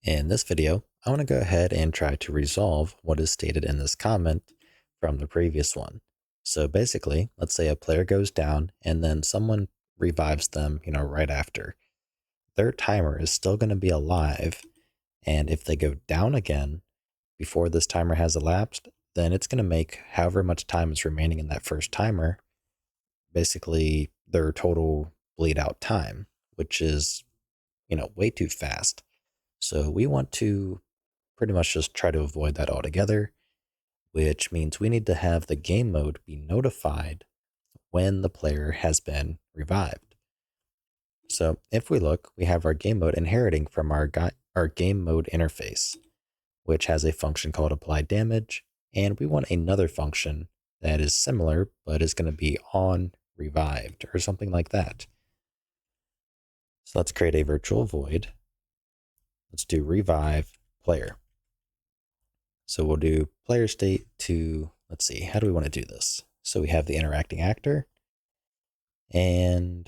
In this video, I want to go ahead and try to resolve what is stated in this comment from the previous one. So basically, let's say a player goes down and then someone revives them, right after. Their timer is still going to be alive, and if they go down again before this timer has elapsed, then it's going to make however much time is remaining in that first timer, basically their total bleed out time, which is, way too fast. So we want to pretty much just try to avoid that altogether, which means we need to have the game mode be notified when the player has been revived. So if we look, we have our game mode inheriting from our game mode interface, which has a function called apply damage, and we want another function that is similar but is going to be on revived or something like that. So let's create a virtual void. Let's do revive player. So we'll do player state to, let's see, how do we want to do this? So we have the interacting actor, and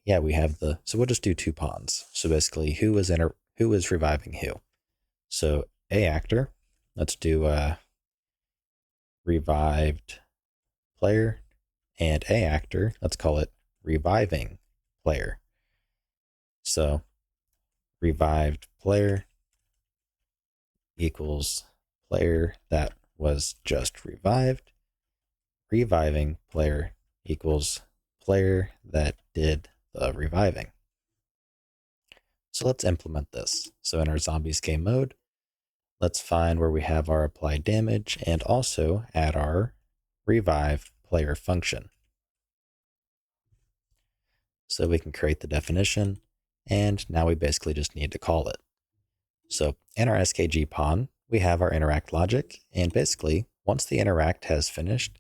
yeah, we have so we'll just do two pawns. So basically, who is reviving who? So a actor, let's do revived player, and a actor, let's call it reviving player. So revived player equals player that was just revived. Reviving player equals player that did the reviving. So let's implement this. So in our zombies game mode, let's find where we have our apply damage and also add our revive player function. So we can create the definition, and now we basically just need to call it. So in our SKG pawn, we have our interact logic, and basically once the interact has finished,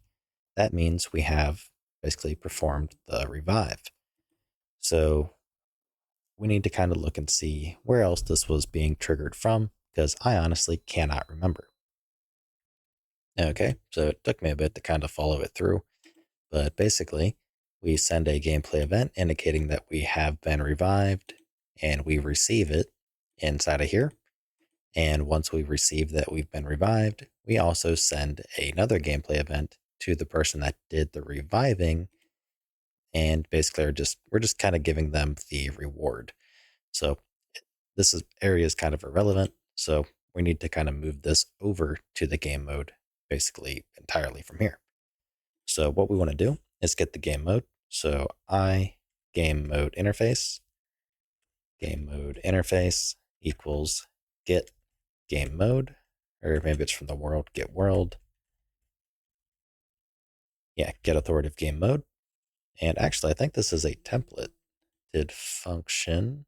that means we have basically performed the revive. So we need to kind of look and see where else this was being triggered from, because I honestly cannot remember. Okay, so it took me a bit to kind of follow it through, but basically we send a gameplay event indicating that we have been revived, and we receive it inside of here. And once we receive that we've been revived, we also send another gameplay event to the person that did the reviving, and basically we're just kind of giving them the reward. So this area is kind of irrelevant, so we need to kind of move this over to the game mode basically entirely from here. So what we want to do is get the game mode. So game mode interface equals get game mode, or maybe it's from the world, get world. Yeah, get authoritative game mode. And actually, I think this is a template. Did function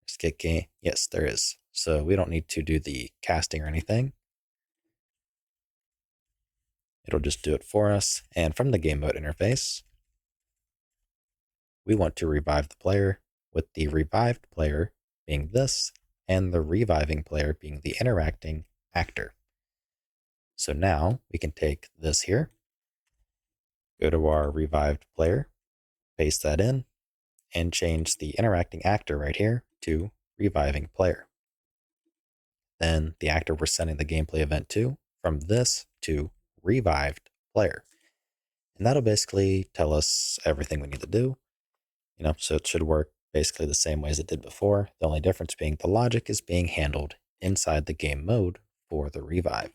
just get game? Yes, there is. So we don't need to do the casting or anything. It'll just do it for us. And from the game mode interface, we want to revive the player, with the revived player being this, and the reviving player being the interacting actor. So now we can take this here, go to our revived player, paste that in, and change the interacting actor right here to reviving player. Then the actor we're sending the gameplay event to, from this to revived player. And that'll basically tell us everything we need to do. So it should work basically the same way as it did before. The only difference being the logic is being handled inside the game mode for the revive.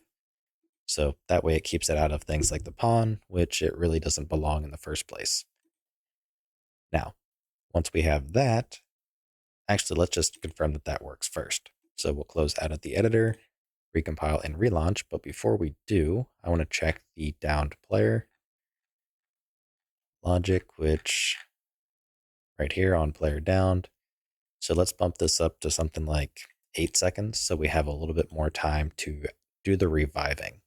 So that way it keeps it out of things like the pawn, which it really doesn't belong in the first place. Now, once we have that, actually, let's just confirm that that works first. So we'll close out of the editor, recompile and relaunch. But before we do, I want to check the downed player logic, which right here on player downed. So let's bump this up to something like 8 seconds, so we have a little bit more time to do the reviving.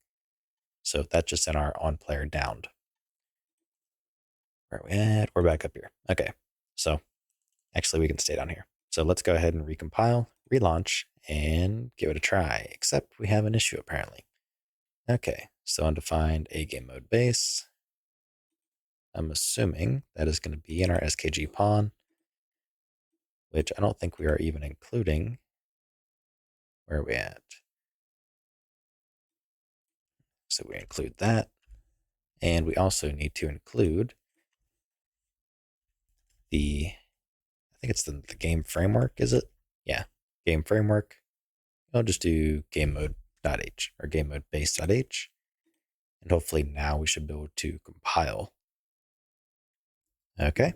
So that's just in our on player downed. Where are we at? We're back up here. Okay, so actually we can stay down here. So let's go ahead and recompile, relaunch, and give it a try, except we have an issue apparently. Okay, so undefined a game mode base. I'm assuming that is going to be in our SKG pawn, which I don't think we are even including Where are we at? So we include that. And we also need to include I think it's the game framework, is it? Yeah, game framework. I'll just do game mode.h or game mode base.h. And hopefully now we should be able to compile. Okay,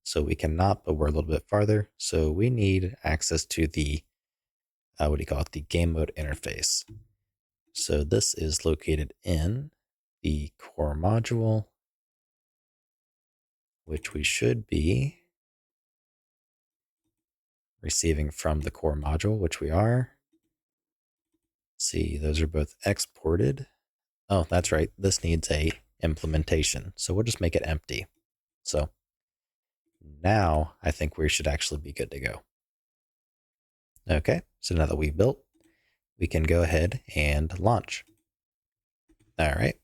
so we cannot, but we're a little bit farther. So we need access to the, what do you call it? The game mode interface. So this is located in the core module, which we should be receiving from the core module, which we are. Let's see, those are both exported. Oh, that's right. This needs a implementation. So we'll just make it empty. So now I think we should actually be good to go. Okay, so now that we've built, we can go ahead and launch. All right.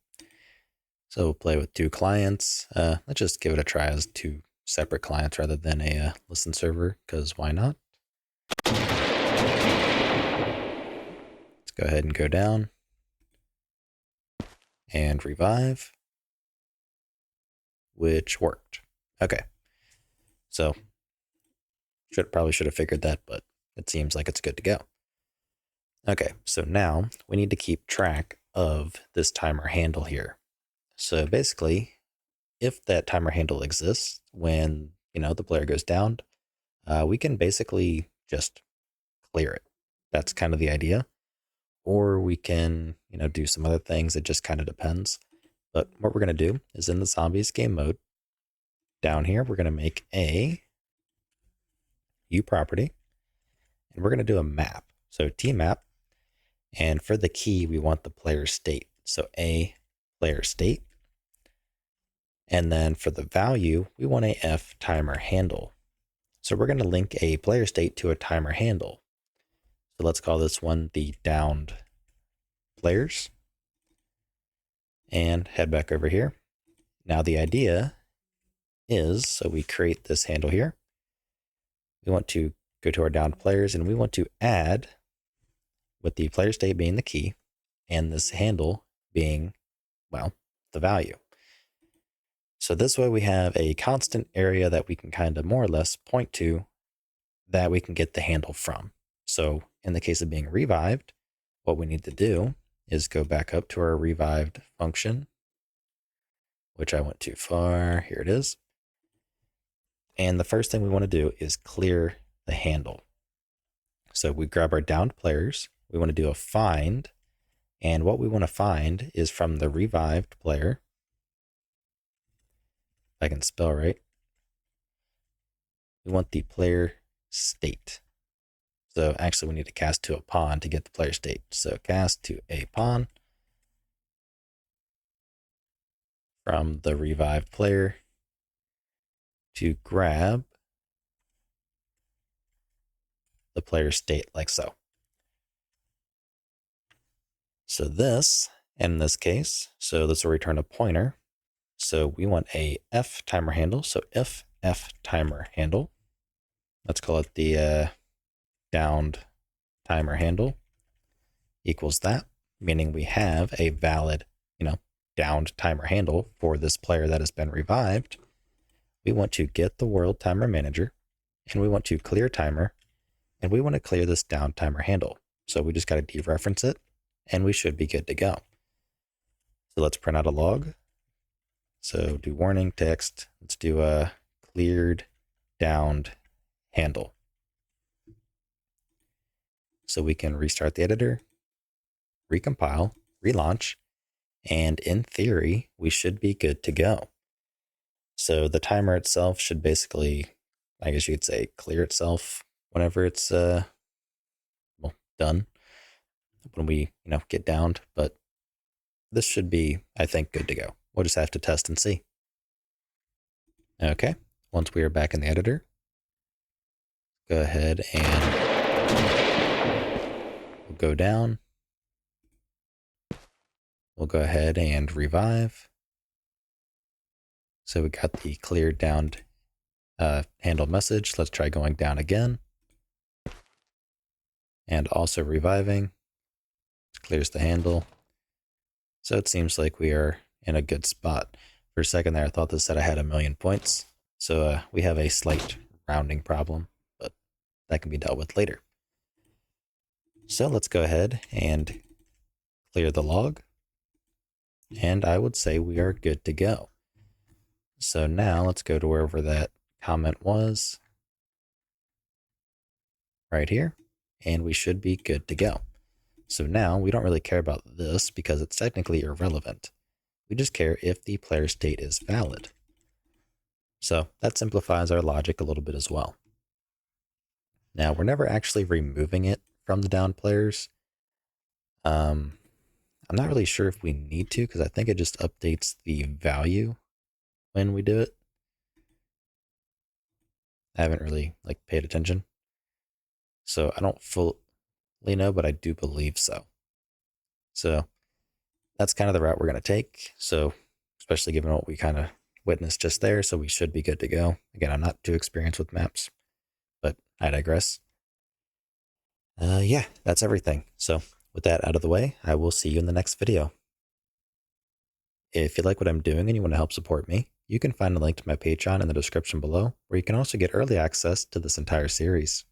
So we'll play with two clients. Let's just give it a try as two separate clients rather than a listen server, because why not? Let's go ahead and go down and revive, which worked. Okay. So probably should have figured that, but it seems like it's good to go. Okay, so now we need to keep track of this timer handle here. So basically, if that timer handle exists when, the player goes down, we can basically just clear it. That's kind of the idea. Or we can, do some other things. It just kind of depends. But what we're going to do is in the zombies game mode, down here, we're going to make a U property, and we're going to do a map. So tmap, and for the key, we want the player state. So a player state. And then for the value, we want a f timer handle. So we're going to link a player state to a timer handle. So let's call this one the downed players. And head back over here. Now the idea is, so we create this handle here. We want to go to our downed players, and we want to add, with the player state being the key, and this handle being, well, the value. So this way we have a constant area that we can kind of more or less point to that we can get the handle from. So in the case of being revived, what we need to do is go back up to our revived function, which I went too far. Here it is. And the first thing we want to do is clear the handle. So we grab our downed players. We want to do a find. And what we want to find is from the revived player. If I can spell right. We want the player state. So actually we need to cast to a pawn to get the player state. So cast to a pawn from the revived player to grab the player state like so. So this, in this case, so this will return a pointer. So we want a f timer handle. So if f timer handle, let's call it the downed timer handle equals that, meaning we have a valid, downed timer handle for this player that has been revived. We want to get the world timer manager, and we want to clear timer, and we want to clear this downed timer handle. So we just got to dereference it, and we should be good to go. So let's print out a log. So do warning text. Let's do a cleared downed handle. So we can restart the editor, recompile, relaunch, and in theory, we should be good to go. So the timer itself should basically, I guess you could say, clear itself whenever it's done, when we get downed. But this should be, I think, good to go. We'll just have to test and see. Okay, once we are back in the editor, go ahead and we'll go down. We'll go ahead and revive. So we got the cleared downed handle message. Let's try going down again. and also reviving. Clears the handle. So it seems like we are in a good spot. For a second there, I thought this said I had 1,000,000 points. So we have a slight rounding problem, but that can be dealt with later. So let's go ahead and clear the log. And I would say we are good to go. So now let's go to wherever that comment was. Right here. And we should be good to go. So now we don't really care about this because it's technically irrelevant. We just care if the player state is valid. So that simplifies our logic a little bit as well. Now we're never actually removing it from the down players. I'm not really sure if we need to because I think it just updates the value when we do it. I haven't really paid attention. So I don't fully know, but I do believe so. So that's kind of the route we're going to take. So especially given what we kind of witnessed just there, so we should be good to go. Again, I'm not too experienced with maps, but I digress. Yeah, that's everything. So with that out of the way, I will see you in the next video. If you like what I'm doing and you want to help support me, you can find a link to my Patreon in the description below, where you can also get early access to this entire series.